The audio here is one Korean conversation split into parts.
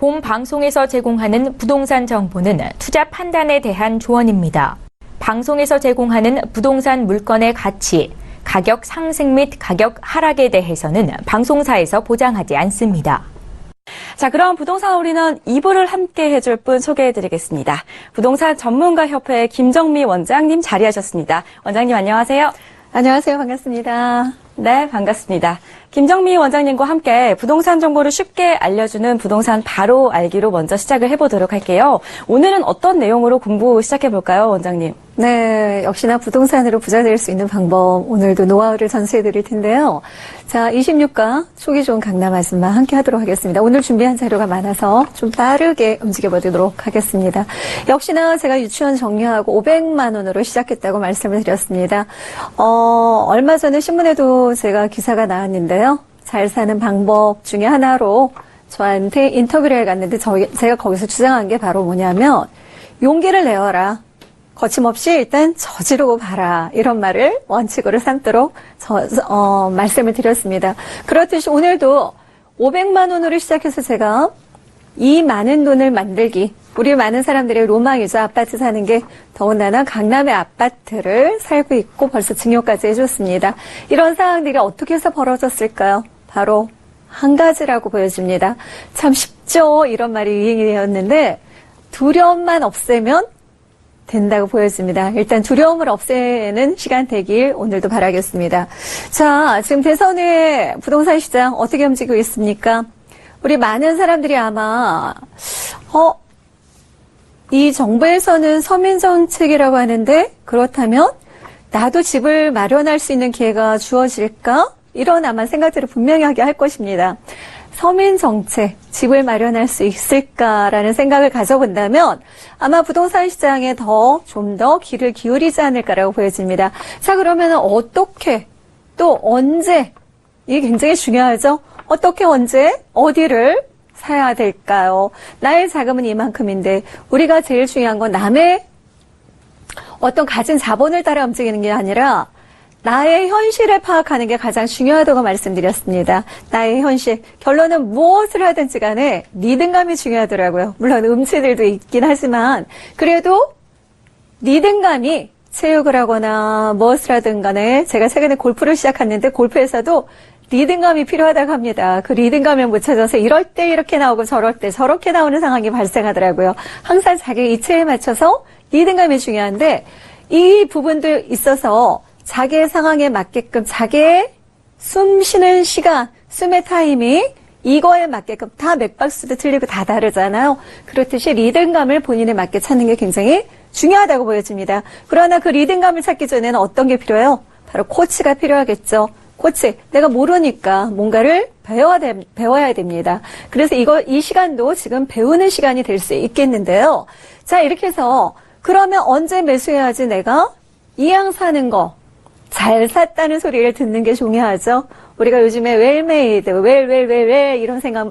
본 방송에서 제공하는 부동산 정보는 투자 판단에 대한 조언입니다. 방송에서 제공하는 부동산 물건의 가치, 가격 상승 및 가격 하락에 대해서는 방송사에서 보장하지 않습니다. 자, 그럼 부동산 올인원 2부를 함께 해줄 분 소개해드리겠습니다. 부동산 전문가협회 김정미 원장님 자리하셨습니다. 원장님 안녕하세요. 안녕하세요. 반갑습니다. 네, 반갑습니다. 김정미 원장님과 함께 부동산 정보를 쉽게 알려주는 부동산 바로 알기로 먼저 시작을 해보도록 할게요. 오늘은 어떤 내용으로 공부 시작해볼까요, 원장님? 네, 역시나 부동산으로 부자 될 수 있는 방법, 오늘도 노하우를 전수해 드릴 텐데요. 자, 26가 초기 좋은 강남 말씀만 함께 하도록 하겠습니다. 오늘 준비한 자료가 많아서 좀 빠르게 움직여 보도록 하겠습니다. 역시나 제가 유치원 정리하고 500만 원으로 시작했다고 말씀을 드렸습니다. 얼마 전에 신문에도 제가 기사가 나왔는데요. 잘 사는 방법 중에 하나로 저한테 인터뷰를 해갔는데 제가 거기서 주장한 게 바로 뭐냐면 용기를 내어라. 거침없이 일단 저지르고 봐라. 이런 말을 원칙으로 삼도록 말씀을 드렸습니다. 그렇듯이 오늘도 500만 원으로 시작해서 제가 이 많은 돈을 만들기. 우리 많은 사람들의 로망이죠. 아파트 사는 게 더군다나 강남의 아파트를 살고 있고 벌써 증여까지 해줬습니다. 이런 상황들이 어떻게 해서 벌어졌을까요? 바로 한 가지라고 보여집니다. 참 쉽죠. 이런 말이 유행이 되었는데 두려움만 없애면 된다고 보여집니다. 일단 두려움을 없애는 시간 되길 오늘도 바라겠습니다. 자, 지금 대선 후에 부동산 시장 어떻게 움직이고 있습니까? 우리 많은 사람들이 아마 이 정부에서는 서민정책이라고 하는데 그렇다면 나도 집을 마련할 수 있는 기회가 주어질까? 이런 아마 생각들을 분명히 하게 할 것입니다. 서민정책, 집을 마련할 수 있을까라는 생각을 가져본다면 아마 부동산 시장에 좀 더 귀를 기울이지 않을까라고 보여집니다. 자, 그러면 어떻게 또 언제, 이게 굉장히 중요하죠. 어떻게 언제 어디를 사야 될까요? 나의 자금은 이만큼인데 우리가 제일 중요한 건 남의 어떤 가진 자본을 따라 움직이는 게 아니라 나의 현실을 파악하는 게 가장 중요하다고 말씀드렸습니다. 나의 현실. 결론은 무엇을 하든지 간에 리듬감이 중요하더라고요. 물론 음치들도 있긴 하지만 그래도 리듬감이 체육을 하거나 무엇을 하든 간에 제가 최근에 골프를 시작했는데 골프에서도 리듬감이 필요하다고 합니다. 그 리듬감을 못 찾아서 이럴 때 이렇게 나오고 저럴 때 저렇게 나오는 상황이 발생하더라고요. 항상 자기 이치에 맞춰서 리듬감이 중요한데 이 부분도 있어서 자기의 상황에 맞게끔 자기의 숨 쉬는 시간, 숨의 타이밍 이거에 맞게끔 다 맥박수도 틀리고 다 다르잖아요. 그렇듯이 리듬감을 본인에 맞게 찾는 게 굉장히 중요하다고 보여집니다. 그러나 그 리듬감을 찾기 전에는 어떤 게 필요해요? 바로 코치가 필요하겠죠. 코치, 내가 모르니까 뭔가를 배워야 됩니다. 그래서 이 시간도 지금 배우는 시간이 될 수 있겠는데요. 자, 이렇게 해서 그러면 언제 매수해야지 내가 이왕 사는 거 잘 샀다는 소리를 듣는 게 중요하죠. 우리가 요즘에 웰메이드,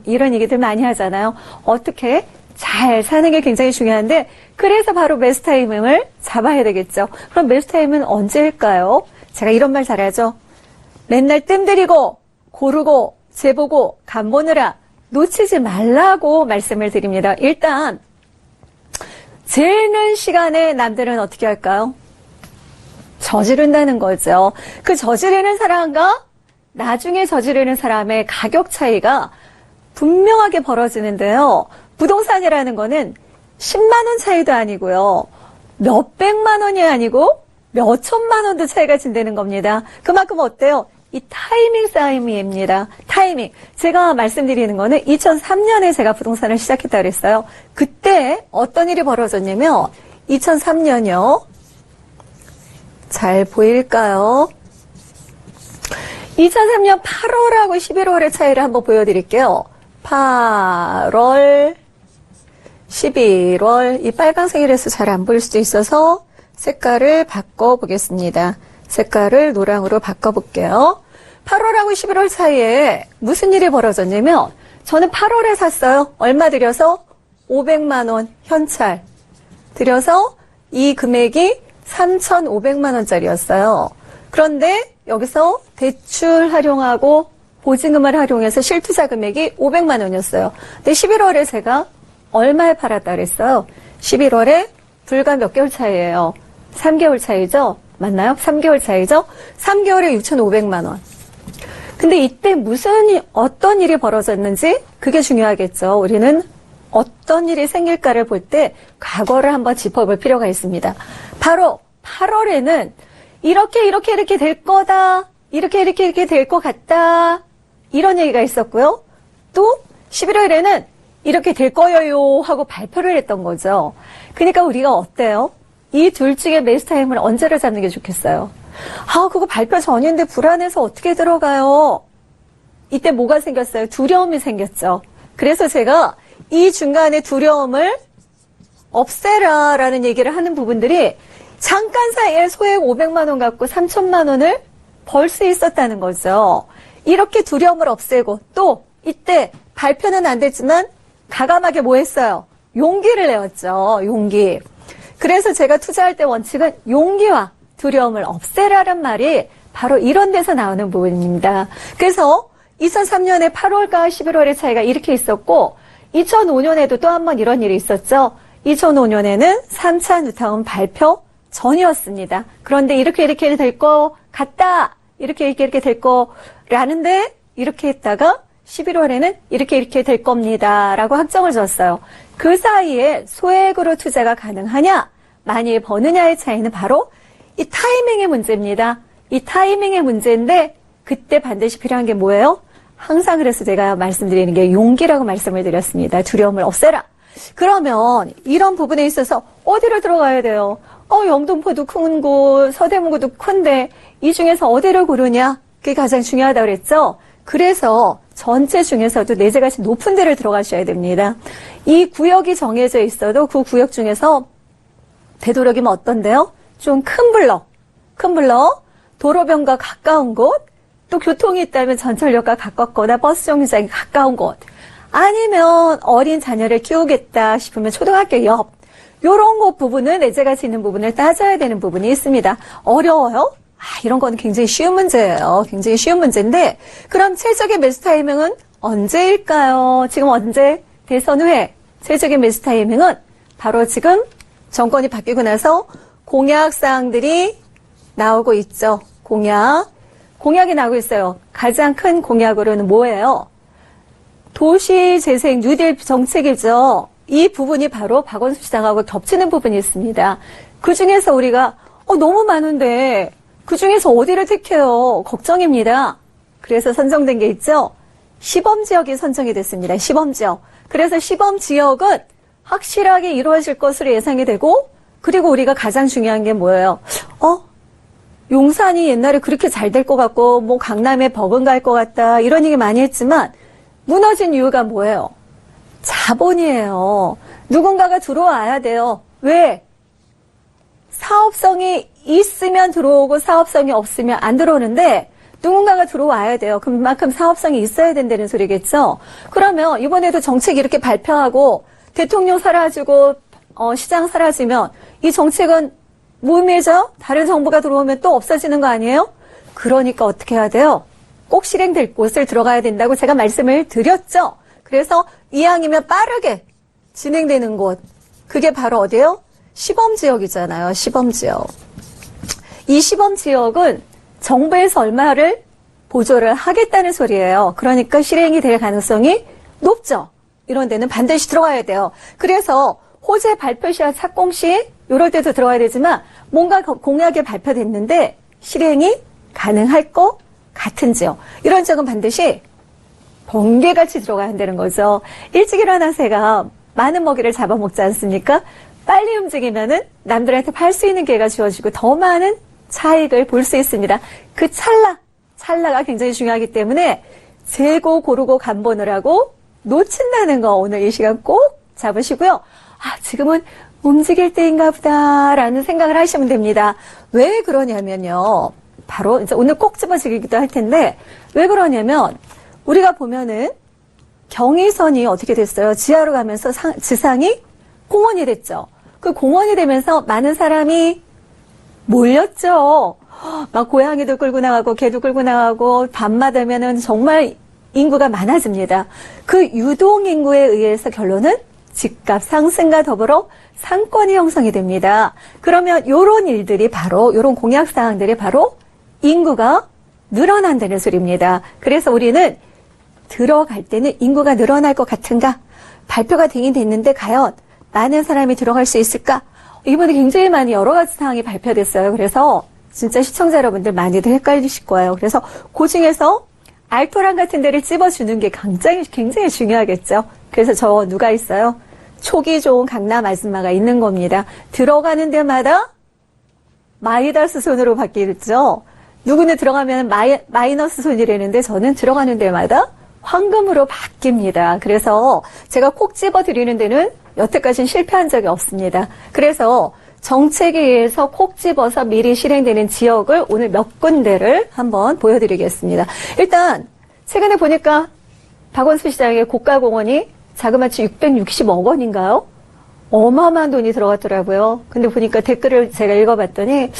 이런 얘기들 많이 하잖아요. 어떻게 잘 사는 게 굉장히 중요한데 그래서 바로 매수 타이밍을 잡아야 되겠죠. 그럼 매수 타이밍은 언제일까요? 제가 이런 말 잘하죠. 맨날 뜸들이고 고르고 재보고 간보느라 놓치지 말라고 말씀을 드립니다. 일단 재는 시간에 남들은 어떻게 할까요? 저지른다는 거죠. 그 저지르는 사람과 나중에 저지르는 사람의 가격 차이가 분명하게 벌어지는데요. 부동산이라는 거는 10만 원 차이도 아니고요. 몇백만 원이 아니고 몇천만 원도 차이가 진다는 겁니다. 그만큼 어때요? 이 타이밍 싸움입니다. 타이밍. 제가 말씀드리는 거는 2003년에 제가 부동산을 시작했다고 그랬어요. 그때 어떤 일이 벌어졌냐면 2003년이요. 잘 보일까요? 2003년 8월하고 11월의 차이를 한번 보여드릴게요. 8월, 11월. 이 빨간색이라서 잘 안 보일 수도 있어서 색깔을 바꿔보겠습니다. 색깔을 노랑으로 바꿔볼게요. 8월하고 11월 사이에 무슨 일이 벌어졌냐면 저는 8월에 샀어요. 얼마 들여서? 500만 원 현찰 들여서 이 금액이 3,500만 원짜리였어요. 그런데 여기서 대출 활용하고 보증금을 활용해서 실투자 금액이 500만 원이었어요. 근데 11월에 제가 얼마에 팔았다 그랬어요? 11월에 불과 몇 개월 차이예요. 3개월 차이죠? 맞나요? 3개월 차이죠? 3개월에 6,500만 원. 근데 이때 어떤 일이 벌어졌는지 그게 중요하겠죠. 우리는 어떤 일이 생길까를 볼 때 과거를 한번 짚어볼 필요가 있습니다. 바로 8월에는 이렇게 될 거다. 이렇게 될 것 같다. 이런 얘기가 있었고요. 또 11월에는 이렇게 될 거예요 하고 발표를 했던 거죠. 그러니까 우리가 어때요? 이 둘 중에 매수 타임을 언제를 잡는 게 좋겠어요? 그거 발표 전인데 불안해서 어떻게 들어가요? 이때 뭐가 생겼어요? 두려움이 생겼죠. 그래서 제가 이 중간에 두려움을 없애라라는 얘기를 하는 부분들이 잠깐 사이에 소액 500만 원 갖고 3천만 원을 벌 수 있었다는 거죠. 이렇게 두려움을 없애고 또 이때 발표는 안 됐지만 가감하게 뭐 했어요? 용기를 내었죠. 용기. 그래서 제가 투자할 때 원칙은 용기와 두려움을 없애라는 말이 바로 이런 데서 나오는 부분입니다. 그래서 2003년에 8월과 11월의 차이가 이렇게 있었고 2005년에도 또 한 번 이런 일이 있었죠. 2005년에는 3차 뉴타운 발표 전이었습니다. 그런데 이렇게 될 것 같다. 이렇게 될 거라는데 이렇게 했다가 11월에는 이렇게 될 겁니다. 라고 확정을 줬어요. 그 사이에 소액으로 투자가 가능하냐, 많이 버느냐의 차이는 바로 이 타이밍의 문제입니다. 이 타이밍의 문제인데 그때 반드시 필요한 게 뭐예요? 항상 그래서 제가 말씀드리는 게 용기라고 말씀을 드렸습니다. 두려움을 없애라. 그러면 이런 부분에 있어서 어디로 들어가야 돼요? 영등포도 큰 곳, 서대문구도 큰데 이 중에서 어디를 고르냐? 그게 가장 중요하다고 그랬죠? 그래서 전체 중에서도 내재가치 높은 데를 들어가셔야 됩니다. 이 구역이 정해져 있어도 그 구역 중에서 되도록이면 어떤데요? 좀 큰 블럭, 도로변과 가까운 곳, 또 교통이 있다면 전철역과 가깝거나 버스 정류장이 가까운 곳, 아니면 어린 자녀를 키우겠다 싶으면 초등학교 옆, 요런 곳 부분은 내재가치 있는 부분을 따져야 되는 부분이 있습니다. 어려워요? 이런 건 굉장히 쉬운 문제예요. 굉장히 쉬운 문제인데, 그럼 최적의 매수 타이밍은 언제일까요? 지금 언제? 대선 후에 최적의 매수 타이밍은 바로 지금 정권이 바뀌고 나서 공약사항들이 나오고 있죠. 공약이 나오고 있어요. 가장 큰 공약으로는 뭐예요? 도시재생 뉴딜 정책이죠. 이 부분이 바로 박원순 시장하고 겹치는 부분이 있습니다. 그 중에서 우리가 너무 많은데 그 중에서 어디를 택해요? 걱정입니다. 그래서 선정된 게 있죠. 시범지역이 선정이 됐습니다. 시범지역. 그래서 시범지역은 확실하게 이루어질 것으로 예상이 되고, 그리고 우리가 가장 중요한 게 뭐예요? 용산이 옛날에 그렇게 잘 될 것 같고 뭐 강남에 버금갈 것 같다 이런 얘기 많이 했지만 무너진 이유가 뭐예요? 자본이에요. 누군가가 들어와야 돼요. 왜? 사업성이 있으면 들어오고 사업성이 없으면 안 들어오는데 누군가가 들어와야 돼요. 그만큼 사업성이 있어야 된다는 소리겠죠. 그러면 이번에도 정책 이렇게 발표하고 대통령 사라지고 시장 사라지면 이 정책은 무의미해져? 다른 정부가 들어오면 또 없어지는 거 아니에요? 그러니까 어떻게 해야 돼요? 꼭 실행될 곳을 들어가야 된다고 제가 말씀을 드렸죠. 그래서 이왕이면 빠르게 진행되는 곳, 그게 바로 어디예요? 시범지역이잖아요. 시범지역. 이 시범지역은 정부에서 얼마를 보조를 하겠다는 소리예요. 그러니까 실행이 될 가능성이 높죠. 이런 데는 반드시 들어가야 돼요. 그래서 호재 발표 시와 착공 시 이럴 때도 들어가야 되지만 뭔가 공약이 발표됐는데 실행이 가능할 것 같은지요. 이런 적은 반드시 번개같이 들어가야 한다는 거죠. 일찍 일어나서 많은 먹이를 잡아먹지 않습니까? 빨리 움직이면은 남들한테 팔 수 있는 기회가 주어지고 더 많은 차익을 볼 수 있습니다. 그 찰나가 굉장히 중요하기 때문에 재고 고르고 간보느라고 놓친다는 거 오늘 이 시간 꼭 잡으시고요. 지금은 움직일 때인가 보다라는 생각을 하시면 됩니다. 왜 그러냐면요. 바로 이제 오늘 꼭 집어지기도 할 텐데 왜 그러냐면 우리가 보면은 경의선이 어떻게 됐어요? 지하로 가면서 지상이 공원이 됐죠. 그 공원이 되면서 많은 사람이 몰렸죠. 막 고양이도 끌고 나가고 개도 끌고 나가고 밤마다 되면은 정말 인구가 많아집니다. 그 유동 인구에 의해서 결론은 집값 상승과 더불어 상권이 형성이 됩니다. 그러면 요런 일들이 바로 요런 공약 사항들이 바로 인구가 늘어난다는 소리입니다. 그래서 우리는 들어갈 때는 인구가 늘어날 것 같은가? 발표가 되긴 됐는데 과연 많은 사람이 들어갈 수 있을까? 이번에 굉장히 많이 여러 가지 사항이 발표됐어요. 그래서 진짜 시청자 여러분들 많이들 헷갈리실 거예요. 그래서 그 중에서 알토란 같은 데를 찝어주는 게 굉장히 중요하겠죠. 그래서 저 누가 있어요? 촉이 좋은 강남 아줌마가 있는 겁니다. 들어가는 데마다 마이너스 손으로 바뀌겠죠. 누구는 들어가면 마이너스 손이라는데 저는 들어가는 데마다 황금으로 바뀝니다. 그래서 제가 콕 집어드리는 데는 여태까지는 실패한 적이 없습니다. 그래서 정책에 의해서 콕 집어서 미리 실행되는 지역을 오늘 몇 군데를 한번 보여드리겠습니다. 일단 최근에 보니까 박원순 시장의 고가공원이 자그마치 660억 원인가요? 어마어마한 돈이 들어갔더라고요. 근데 보니까 댓글을 제가 읽어봤더니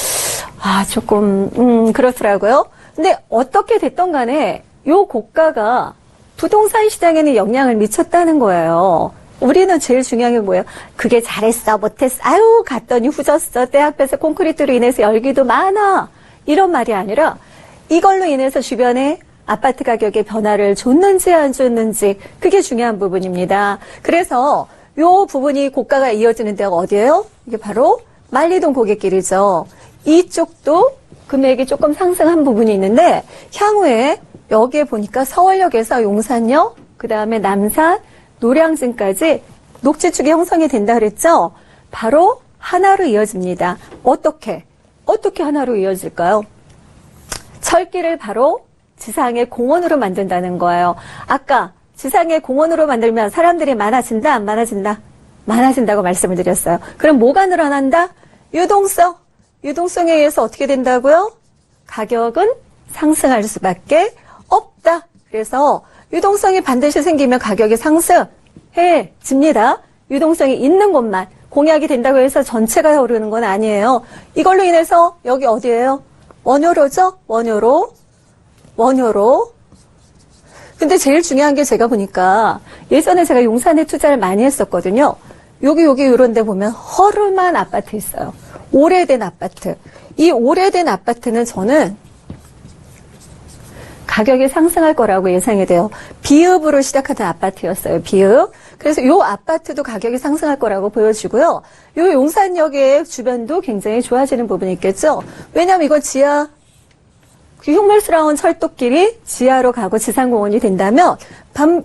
조금 그렇더라고요. 근데 어떻게 됐던 간에 요 고가가 부동산 시장에는 영향을 미쳤다는 거예요. 우리는 제일 중요한 게 뭐예요? 그게 잘했어, 못했어, 아유, 갔더니 후졌어, 때 앞에서 콘크리트로 인해서 열기도 많아. 이런 말이 아니라 이걸로 인해서 주변에 아파트 가격의 변화를 줬는지 안 줬는지 그게 중요한 부분입니다. 그래서 요 부분이 고가가 이어지는 데가 어디예요? 이게 바로 만리동 고객길이죠. 이쪽도 금액이 조금 상승한 부분이 있는데 향후에 여기에 보니까 서울역에서 용산역, 그 다음에 남산, 노량진까지 녹지축이 형성이 된다 그랬죠? 바로 하나로 이어집니다. 어떻게 하나로 이어질까요? 철길을 바로 지상의 공원으로 만든다는 거예요. 아까 지상의 공원으로 만들면 사람들이 많아진다, 안 많아진다? 많아진다고 말씀을 드렸어요. 그럼 뭐가 늘어난다? 유동성. 유동성에 의해서 어떻게 된다고요? 가격은 상승할 수밖에 없다. 그래서 유동성이 반드시 생기면 가격이 상승해집니다. 유동성이 있는 곳만 공약이 된다고 해서 전체가 오르는 건 아니에요. 이걸로 인해서 여기 어디예요? 원효로죠? 원효로. 근데 제일 중요한 게 제가 보니까 예전에 제가 용산에 투자를 많이 했었거든요. 여기 이런 데 보면 허름한 아파트 있어요. 오래된 아파트. 이 오래된 아파트는 저는 가격이 상승할 거라고 예상이 돼요. 비읍으로 시작하던 아파트였어요. 비읍. 그래서 이 아파트도 가격이 상승할 거라고 보여지고요. 이 용산역의 주변도 굉장히 좋아지는 부분이 있겠죠. 왜냐하면 이건 지하, 그 흉물스러운 철도길이 지하로 가고 지상공원이 된다면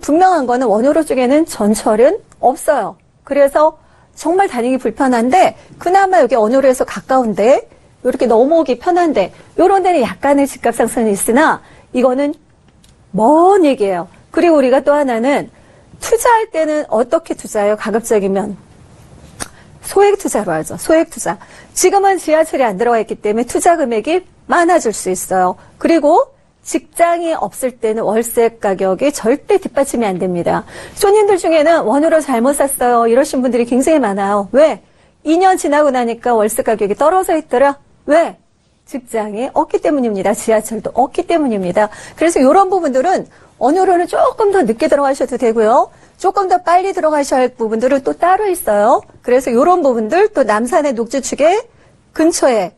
분명한 거는 원효로 쪽에는 전철은 없어요. 그래서 정말 다니기 불편한데 그나마 여기 원효로에서 가까운데 이렇게 넘어오기 편한데 이런 데는 약간의 집값 상승이 있으나 이거는 먼 얘기예요. 그리고 우리가 또 하나는 투자할 때는 어떻게 투자해요? 가급적이면 소액 투자로 하죠. 소액 투자. 지금은 지하철이 안 들어가 있기 때문에 투자 금액이 많아질 수 있어요. 그리고 직장이 없을 때는 월세 가격이 절대 뒷받침이 안 됩니다. 손님들 중에는 원효로 잘못 샀어요. 이러신 분들이 굉장히 많아요. 왜? 2년 지나고 나니까 월세 가격이 떨어져 있더라. 왜? 직장이 없기 때문입니다. 지하철도 없기 때문입니다. 그래서 이런 부분들은 원효로는 조금 더 늦게 들어가셔도 되고요. 조금 더 빨리 들어가셔야 할 부분들은 또 따로 있어요. 그래서 이런 부분들 또 남산의 녹지축의 근처에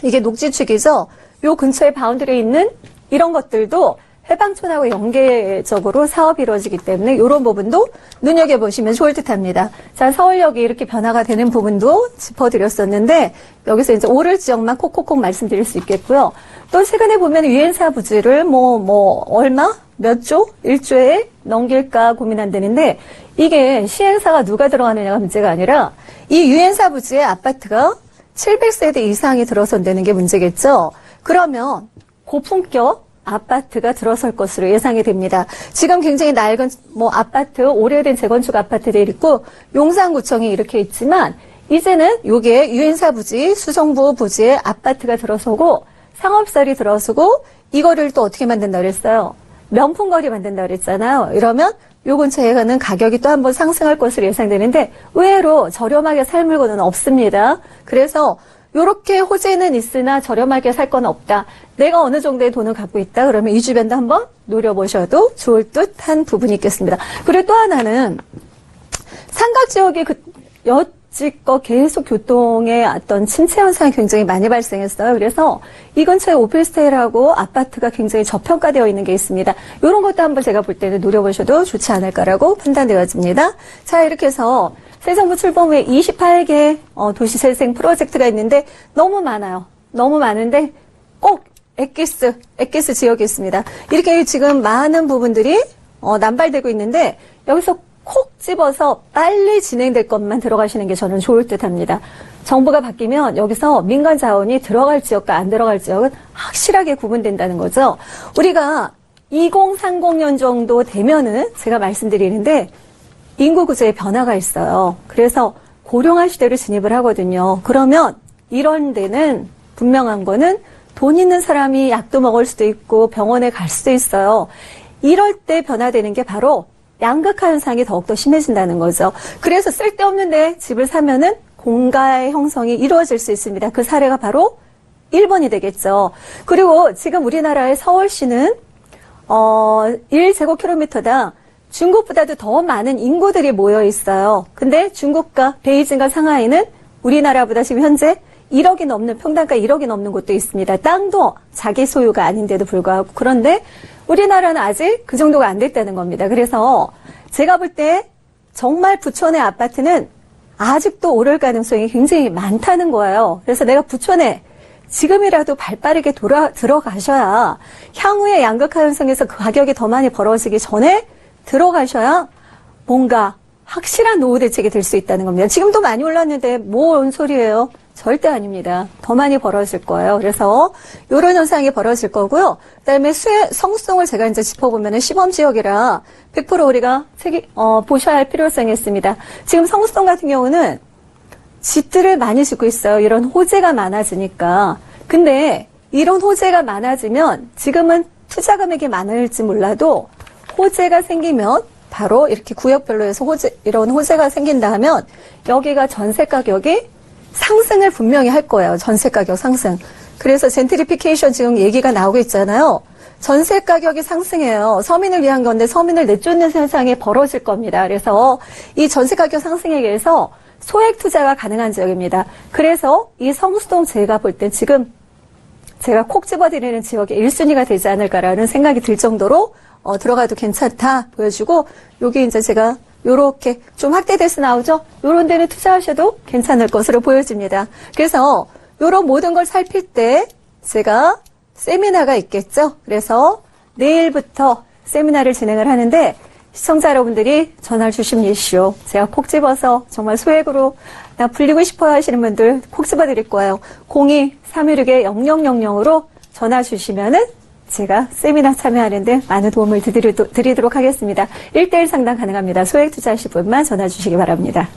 이게 녹지축이죠. 요 근처에 바운드리에 있는 이런 것들도 해방촌하고 연계적으로 사업이 이루어지기 때문에 이런 부분도 눈여겨보시면 좋을 듯합니다. 자, 서울역이 이렇게 변화가 되는 부분도 짚어드렸었는데 여기서 이제 오를 지역만 콕콕콕 말씀드릴 수 있겠고요. 또 최근에 보면 유엔사 부지를 얼마? 몇 조? 1조에 넘길까 고민한다는데 이게 시행사가 누가 들어가느냐가 문제가 아니라 이 유엔사 부지의 아파트가 700세대 이상이 들어선다는 게 문제겠죠. 그러면 고품격 아파트가 들어설 것으로 예상이 됩니다. 지금 굉장히 낡은 아파트, 오래된 재건축 아파트들이 있고 용산구청이 이렇게 있지만 이제는 요게 유엔사 부지, 수성구 부지에 아파트가 들어서고 상업설이 들어서고 이거를 또 어떻게 만든다 그랬어요? 명품거리 만든다 그랬잖아요. 이러면 요 근처에는 가격이 또 한번 상승할 것으로 예상되는데 의외로 저렴하게 살 물건은 없습니다. 그래서 요렇게 호재는 있으나 저렴하게 살 건 없다. 내가 어느 정도의 돈을 갖고 있다. 그러면 이 주변도 한번 노려보셔도 좋을 듯한 부분이 있겠습니다. 그리고 또 하나는 삼각지역이 여지껏 계속 교통의 어떤 침체 현상이 굉장히 많이 발생했어요. 그래서 이 근처에 오피스텔하고 아파트가 굉장히 저평가되어 있는 게 있습니다. 이런 것도 한번 제가 볼 때는 노려보셔도 좋지 않을까라고 판단되어집니다. 자, 이렇게 해서 새 정부 출범 후에 28개 도시재생 프로젝트가 있는데 너무 많아요. 너무 많은데 꼭 엑기스 지역이 있습니다. 이렇게 지금 많은 부분들이 남발되고 있는데 여기서 콕 집어서 빨리 진행될 것만 들어가시는 게 저는 좋을 듯 합니다. 정부가 바뀌면 여기서 민간 자원이 들어갈 지역과 안 들어갈 지역은 확실하게 구분된다는 거죠. 우리가 2030년 정도 되면은 제가 말씀드리는데 인구 구조에 변화가 있어요. 그래서 고령화 시대로 진입을 하거든요. 그러면 이런 데는 분명한 거는 돈 있는 사람이 약도 먹을 수도 있고 병원에 갈 수도 있어요. 이럴 때 변화되는 게 바로 양극화 현상이 더욱더 심해진다는 거죠. 그래서 쓸데없는데 집을 사면은 공가의 형성이 이루어질 수 있습니다. 그 사례가 바로 일본이 되겠죠. 그리고 지금 우리나라의 서울시는 1제곱킬로미터당 중국보다도 더 많은 인구들이 모여 있어요. 근데 중국과 베이징과 상하이는 우리나라보다 지금 현재 1억이 넘는, 평당가 1억이 넘는 곳도 있습니다. 땅도 자기 소유가 아닌데도 불구하고. 그런데 우리나라는 아직 그 정도가 안 됐다는 겁니다. 그래서 제가 볼 때 정말 부천의 아파트는 아직도 오를 가능성이 굉장히 많다는 거예요. 그래서 내가 부천에 지금이라도 발빠르게 들어가셔야 향후에 양극화 현상에서 그 가격이 더 많이 벌어지기 전에 들어가셔야 뭔가 확실한 노후 대책이 될 수 있다는 겁니다. 지금도 많이 올랐는데 뭔 소리예요? 절대 아닙니다. 더 많이 벌어질 거예요. 그래서 이런 현상이 벌어질 거고요. 그다음에 성수동을 제가 이제 짚어보면은 시범 지역이라 100% 우리가 보셔야 할 필요성이 있습니다. 지금 성수동 같은 경우는 집들을 많이 짓고 있어요. 이런 호재가 많아지니까. 근데 이런 호재가 많아지면 지금은 투자 금액이 많을지 몰라도 호재가 생기면 바로 이렇게 구역별로 해서 이런 호재가 생긴다 하면 여기가 전세 가격이 상승을 분명히 할 거예요. 전세 가격 상승. 그래서 젠트리피케이션 지금 얘기가 나오고 있잖아요. 전세 가격이 상승해요. 서민을 위한 건데 서민을 내쫓는 현상이 벌어질 겁니다. 그래서 이 전세 가격 상승에 의해서 소액 투자가 가능한 지역입니다. 그래서 이 성수동 제가 볼 때 지금 제가 콕 집어드리는 지역이 1순위가 되지 않을까라는 생각이 들 정도로 들어가도 괜찮다 보여주고 여기 이제 제가 요렇게 좀 확대돼서 나오죠? 요런 데는 투자하셔도 괜찮을 것으로 보여집니다. 그래서 요런 모든 걸 살필 때 제가 세미나가 있겠죠? 그래서 내일부터 세미나를 진행을 하는데 시청자 여러분들이 전화를 주십시오. 제가 콕 집어서 정말 소액으로 나 불리고 싶어 하시는 분들 콕 집어 드릴 거예요. 02-316-0000으로 전화 주시면은 제가 세미나 참여하는데 많은 도움을 드리도록 하겠습니다. 1:1 상담 가능합니다. 소액 투자하실 분만 전화 주시기 바랍니다.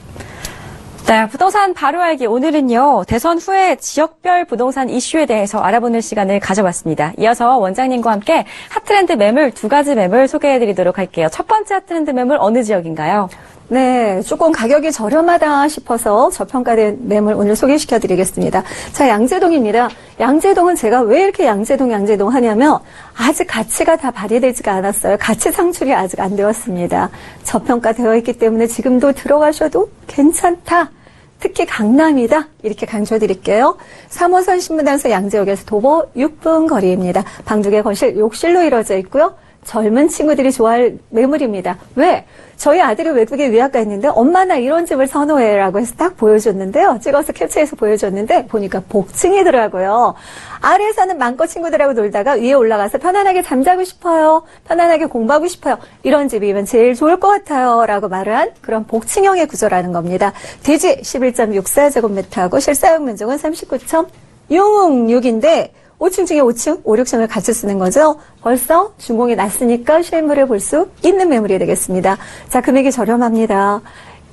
네, 부동산 바로 알기 오늘은요. 대선 후에 지역별 부동산 이슈에 대해서 알아보는 시간을 가져봤습니다. 이어서 원장님과 함께 핫트렌드 매물 2가지 매물 소개해드리도록 할게요. 첫 번째 핫트렌드 매물 어느 지역인가요? 네, 조금 가격이 저렴하다 싶어서 저평가된 매물 오늘 소개시켜드리겠습니다. 자, 양재동입니다. 양재동은 제가 왜 이렇게 양재동 하냐면 아직 가치가 다 발휘되지가 않았어요. 가치 상출이 아직 안 되었습니다. 저평가되어 있기 때문에 지금도 들어가셔도 괜찮다. 특히 강남이다. 이렇게 강조드릴게요. 3호선 신문단서 양재역에서 도보 6분 거리입니다. 방 2개 거실, 욕실로 이루어져 있고요. 젊은 친구들이 좋아할 매물입니다. 왜? 저희 아들이 외국에 유학 가 있는데 엄마 나 이런 집을 선호해라고 해서 딱 보여줬는데요. 찍어서 캡처해서 보여줬는데 보니까 복층이더라고요. 아래에 사는 맘껏 친구들하고 놀다가 위에 올라가서 편안하게 잠자고 싶어요. 편안하게 공부하고 싶어요. 이런 집이면 제일 좋을 것 같아요. 라고 말을 한 그런 복층형의 구조라는 겁니다. 대지 11.64제곱미터하고 실사용 면적은 39.6인데 5층 중에 5층, 5, 6층을 같이 쓰는 거죠. 벌써 준공이 났으니까 실물을 볼 수 있는 매물이 되겠습니다. 자, 금액이 저렴합니다.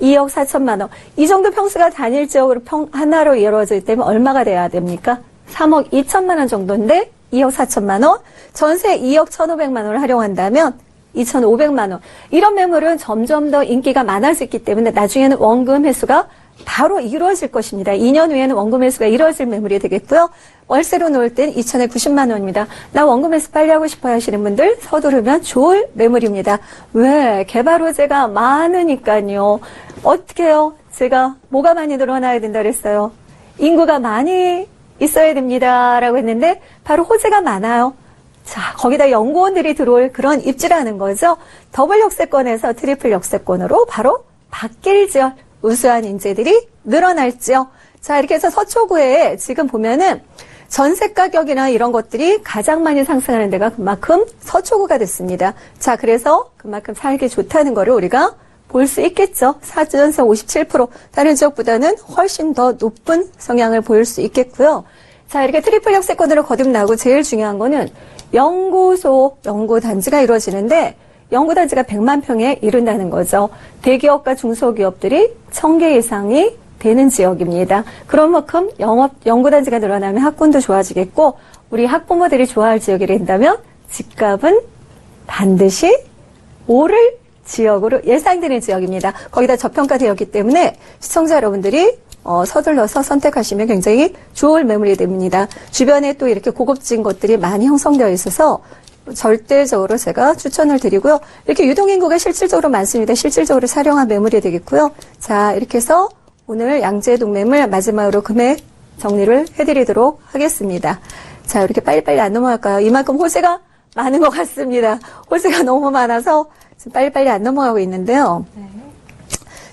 2억 4천만 원. 이 정도 평수가 단일 지역으로 하나로 이루어져 있기 때문에 얼마가 돼야 됩니까? 3억 2천만 원 정도인데 2억 4천만 원. 전세 2억 1,500만 원을 활용한다면 2,500만 원. 이런 매물은 점점 더 인기가 많아졌기 때문에 나중에는 원금 회수가 바로 이루어질 것입니다. 2년 후에는 원금 회수가 이루어질 매물이 되겠고요. 월세로 놓을 땐 2천에 90만 원입니다. 나 원금 회수 빨리 하고 싶어 하시는 분들 서두르면 좋을 매물입니다. 왜? 개발 호재가 많으니까요. 어떻게 해요? 제가 뭐가 많이 늘어나야 된다 그랬어요. 인구가 많이 있어야 됩니다. 라고 했는데 바로 호재가 많아요. 자, 거기다 연구원들이 들어올 그런 입지라는 거죠. 더블 역세권에서 트리플 역세권으로 바로 바뀔 지역 우수한 인재들이 늘어날지요. 자, 이렇게 해서 서초구에 지금 보면은 전세 가격이나 이런 것들이 가장 많이 상승하는 데가 그만큼 서초구가 됐습니다. 자, 그래서 그만큼 살기 좋다는 거를 우리가 볼 수 있겠죠. 사전세 57%, 다른 지역보다는 훨씬 더 높은 성향을 보일 수 있겠고요. 자, 이렇게 트리플 역세권으로 거듭나고 제일 중요한 거는 연구단지가 이루어지는데 연구단지가 100만 평에 이른다는 거죠. 대기업과 중소기업들이 1000개 이상이 되는 지역입니다. 그런 만큼 연구단지가 늘어나면 학군도 좋아지겠고 우리 학부모들이 좋아할 지역이 된다면 집값은 반드시 오를 지역으로 예상되는 지역입니다. 거기다 저평가되었기 때문에 시청자 여러분들이 서둘러서 선택하시면 굉장히 좋을 매물이 됩니다. 주변에 또 이렇게 고급진 것들이 많이 형성되어 있어서 절대적으로 제가 추천을 드리고요. 이렇게 유동인구가 실질적으로 많습니다. 실질적으로 사령한 매물이 되겠고요. 자, 이렇게 해서 오늘 양재동 매물 마지막으로 금액 정리를 해드리도록 하겠습니다. 자, 이렇게 빨리빨리 안 넘어갈까요? 이만큼 호재가 많은 것 같습니다. 호재가 너무 많아서 지금 빨리빨리 안 넘어가고 있는데요.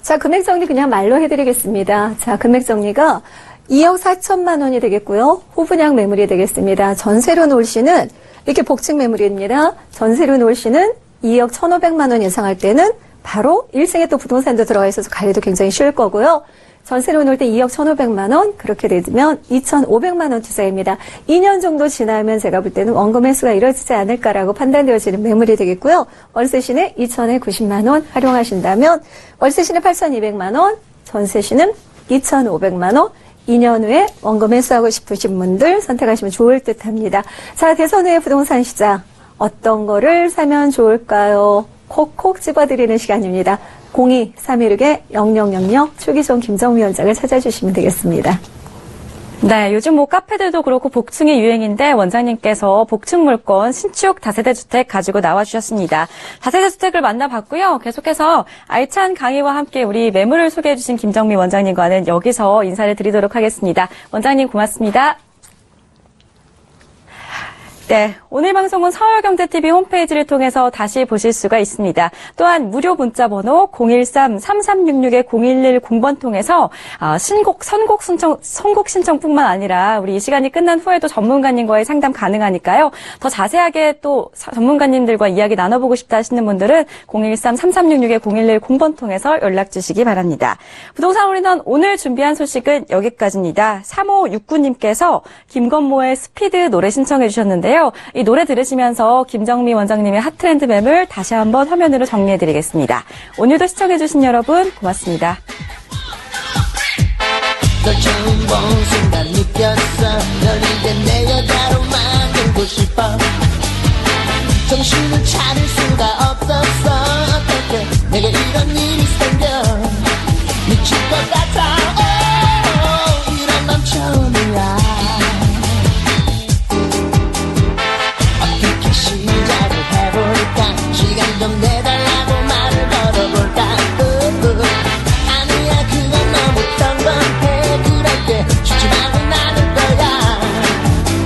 자, 금액 정리 그냥 말로 해드리겠습니다. 자, 금액 정리가 2억 4천만 원이 되겠고요. 후분양 매물이 되겠습니다. 전세로 놓을 시는 이렇게 복층 매물입니다. 전세로 놓을 시는 2억 1,500만 원 예상할 때는 바로 1층에 또 부동산도 들어가 있어서 관리도 굉장히 쉬울 거고요. 전세로 놓을 때 2억 1,500만 원, 그렇게 되면 2,500만 원 투자입니다. 2년 정도 지나면 제가 볼 때는 원금 회수가 이루어지지 않을까라고 판단되어지는 매물이 되겠고요. 월세 시는 2천에 90만 원 활용하신다면 월세 시는 8,200만 원, 전세 시는 2,500만 원, 2년 후에 원금 회수하고 싶으신 분들 선택하시면 좋을 듯 합니다. 자, 대선 후의 부동산 시장 어떤 거를 사면 좋을까요? 콕콕 집어드리는 시간입니다. 02-316-0000 추기종 김정위원장을 찾아주시면 되겠습니다. 네, 요즘 뭐 카페들도 그렇고 복층이 유행인데 원장님께서 복층 물건 신축 다세대 주택 가지고 나와주셨습니다. 다세대 주택을 만나봤고요. 계속해서 알찬 강의와 함께 우리 매물을 소개해 주신 김정미 원장님과는 여기서 인사를 드리도록 하겠습니다. 원장님 고맙습니다. 네, 오늘 방송은 서울경제TV 홈페이지를 통해서 다시 보실 수가 있습니다. 또한 무료 문자 번호 013-3366-0110번 통해서 선곡 신청뿐만 아니라 우리 이 시간이 끝난 후에도 전문가님과의 상담 가능하니까요. 더 자세하게 또 전문가님들과 이야기 나눠보고 싶다 하시는 분들은 013-3366-0110번 통해서 연락 주시기 바랍니다. 부동산 올인원 오늘 준비한 소식은 여기까지입니다. 3569님께서 김건모의 스피드 노래 신청해 주셨는데요. 이 노래 들으시면서 김정미 원장님의 핫트렌드 매물 다시 한번 화면으로 정리해드리겠습니다. 오늘도 시청해주신 여러분 고맙습니다. 널 처음 본 순간 느꼈어. 널 이제 내 여자로 만들고 싶어. 정신을 차릴 수가 없었어. 어떻게 내게 이런 일이 생겨. 미칠 것 같아.